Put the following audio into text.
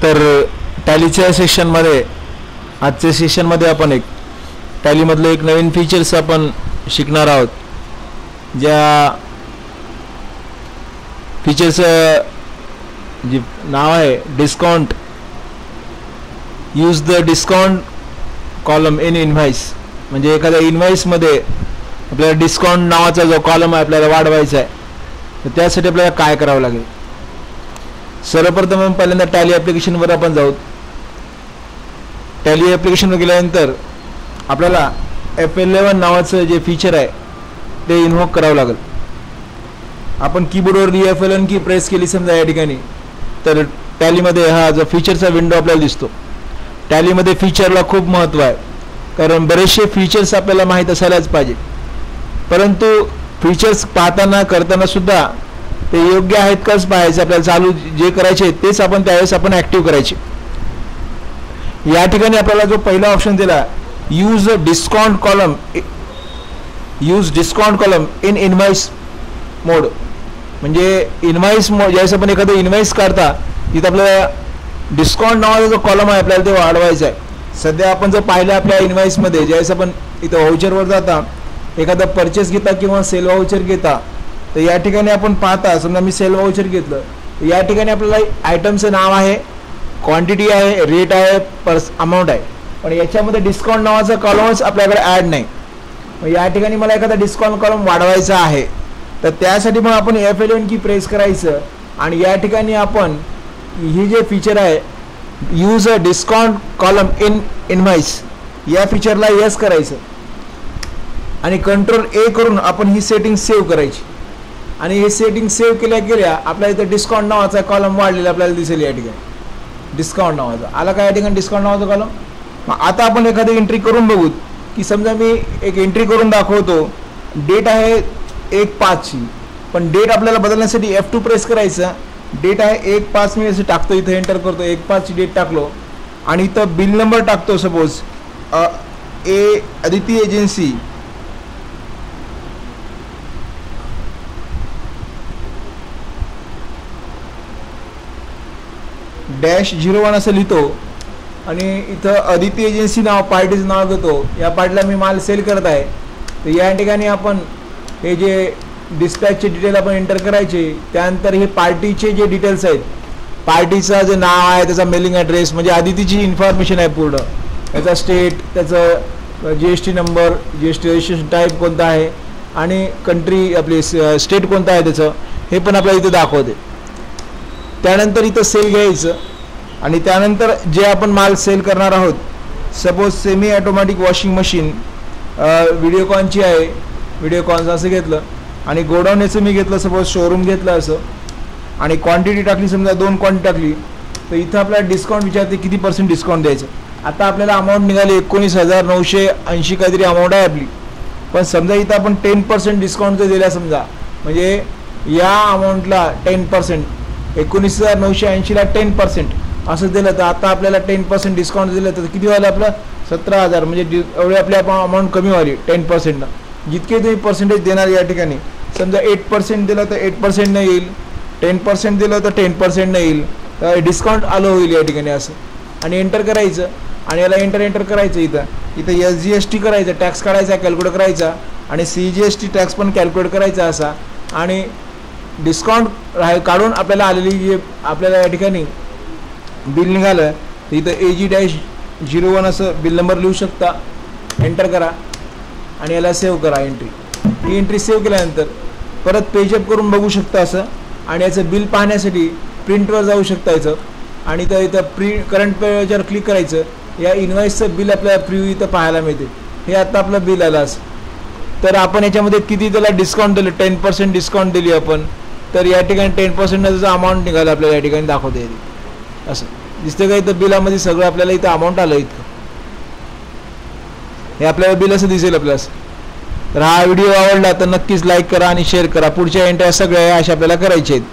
तर टॅलीच्या सेशनमध्ये आजच्या सेशनमध्ये आपण एक टॅलीमधलं एक नवीन फीचर्स आपण शिकणार आहोत. ज्या फीचरचं जे नाव आहे discount. Use the discount column in invoice. म्हणजे एखाद्या इनव्हॉइसमध्ये आपल्याला डिस्काउंट नावाचा जो कॉलम आहे आपल्याला वाढवायचा आहे, तर त्यासाठी आपल्याला काय करावं लागेल. सर्वप्रथम पहिल्यांदा टॅली ॲप्लिकेशनवर आपण जाऊ. टॅली ॲप्लिकेशनवर गेल्यानंतर आपल्याला F11 नावाचं जे फीचर आहे ते इन्व्होक करावं लागेल. आपण कीबोर्डवरली F11 की प्रेस केली समजा या ठिकाणी, तर टॅलीमध्ये हा जो फीचरचा विंडो आपल्याला दिसतो. टॅलीमध्ये फीचरला खूप महत्त्व आहे, कारण बरेचसे फीचर्स आपल्याला माहीत असायलाच पाहिजे. परंतु फीचर्स पाहताना करताना सुद्धा ते योग्य आहेत काच पाहायचे. आपल्याला चालू जे करायचे तेच आपण त्यावेळेस आपण ॲक्टिव्ह करायचे. या ठिकाणी आपल्याला जो पहिला ऑप्शन दिला, use discount column. Use discount column in invoice mode. म्हणजे इनव्हॉइस मोड ज्यावेळेस आपण एखादं इनव्हॉइस काढता तिथं आपल्याला डिस्काउंट नावाचा जो कॉलम आहे आपल्याला ते वाढवायचा आहे. सध्या आपण जर पाहिलं आपल्या इनव्हॉइसमध्ये ज्यावेळेस आपण इथं व्हाउचरवर जाता, एखादा परचेस घेता किंवा सेल व्हाउचर घेता, तर या ठिकाणी आपण पाहता समजा मी सेल व्हाउचर घेतलं, तर या ठिकाणी आपल्याला आयटमचं नाव आहे, क्वांटिटी आहे, रेट आहे, अमाऊंट आहे. पण याच्यामध्ये डिस्काउंट नावाचा कॉलमच आपल्याकडे ॲड नाही. मग या ठिकाणी मला एखादा डिस्काउंट कॉलम वाढवायचा आहे, तर त्यासाठी मग आपण F11 की प्रेस करायचं आणि या ठिकाणी आपण हे जे फीचर आहे use a discount column in invoice या फीचरला यस करायचं आणि Ctrl A करून आपण ही सेटिंग सेव्ह करायची. आणि हे सेटिंग सेव्ह केल्या आपल्याला इथं डिस्काउंट नावाचा कॉलम वाढलेला आपल्याला दिसेल. या ठिकाणी डिस्काउंट नावाचा आला का या ठिकाणी डिस्काउंट नावाचा कॉलम. मग आता आपण एखादी एंट्री करून बघू की समजा मी एक एंट्री करून दाखवतो. डेट आहे 1/5ची, पण डेट आपल्याला बदलण्यासाठी F2 प्रेस करायचं. डेट आहे 1/5 मी असं टाकतो, इथं एंटर करतो, 1/5ची डेट टाकलो आणि इथं बिल नंबर टाकतो. सपोज आदिती एजन्सी -01 असं लिहितो आणि इथं आदिती एजन्सी नाव पार्टीचं नाव घेतो. या पार्टीला मी माल सेल करत आहे, तर या ठिकाणी आपण हे जे डिस्पॅचचे डिटेल आपण एंटर करायचे. त्यानंतर हे पार्टीचे जे डिटेल्स आहेत, पार्टीचं जे नाव आहे, त्याचा मेलिंग ॲड्रेस म्हणजे आदितीची इन्फॉर्मेशन आहे पूर्ण, त्याचा स्टेट, त्याचं GST number, GST registration type कोणता आहे आणि कंट्री आपली स्टेट कोणता आहे त्याचं, हे पण आपल्याला इथं दाखवते. त्यानंतर इथं सेल घ्यायचं आणि त्यानंतर जे आपण माल सेल करणार आहोत, suppose semi automatic washing machine व्हिडिओकॉनची आहे, व्हिडिओकॉनचं असं घेतलं आणि गोडाऊन याचं मी घेतलं, सपोज शोरूम घेतलं असं आणि क्वांटिटी टाकली, समजा 2 क्वांटिटी टाकली, तर इथं आपल्याला डिस्काउंट विचारते किती % डिस्काउंट द्यायचं. आता आपल्याला अमाऊंट निघाली 19,980 काहीतरी अमाऊंट आहे आपली. पण समजा इथं आपण 10% डिस्काउंट जर दिला समजा, म्हणजे या अमाऊंटला 10%, 19,980ला 10% असं दिलं, तर आता आपल्याला 10% डिस्काउंट दिलं तर किती व्हायला आपलं 17,000. म्हणजे एवढी आपली अमाऊंट कमी व्हाली 10%. जितके तुम्ही पर्सेंटेज देणार या ठिकाणी, समजा 8% दिलं तर 8% नाही येईल, 10% दिलं तर 10% नाही येईल, तर डिस्काउंट आलं होईल या ठिकाणी असं. आणि एंटर करायचं आणि याला एंटर करायचं. इथं SGST करायचं, टॅक्स काढायचा, कॅल्क्युलेट करायचा आणि CGST टॅक्स पण कॅल्क्युलेट करायचा असा. आणि डिस्काउंट काढून आपल्याला आलेली जे आपल्याला या ठिकाणी बिल निघालं, तर इथं AG-01 असं बिल नंबर लिहू शकता. एंटर करा आणि याला सेव्ह करा एंट्री. ही एंट्री सेव्ह केल्यानंतर परत पेजअप करून बघू शकता असं. आणि याचं बिल पाहण्यासाठी प्रिंटवर जाऊ शकता याचं आणि इथं करंट पेजवर क्लिक करायचं. या इनव्हॉइसचं बिल आपल्याला प्रिव्ह्यू इथं पाहायला मिळते. हे आता आपलं बिल आलं असं. तर आपण याच्यामध्ये किती त्याला डिस्काउंट दिलं, 10% डिस्काउंट दिली आपण, तर या ठिकाणी 10% त्याचा अमाऊंट निघाला आपल्याला या ठिकाणी दाखवता येईल असं दिसतं का. इथं बिलामध्ये सगळं आपल्याला इथं अमाऊंट आलं इतकं. हे आपल्याला बिल असं दिसेल आपल्याला. तर हा व्हिडिओ आवडला तर नक्कीच लाईक करा आणि शेअर करा. पुढच्या एंट्री सगळ्या अशा आपल्याला करायच्या आहेत.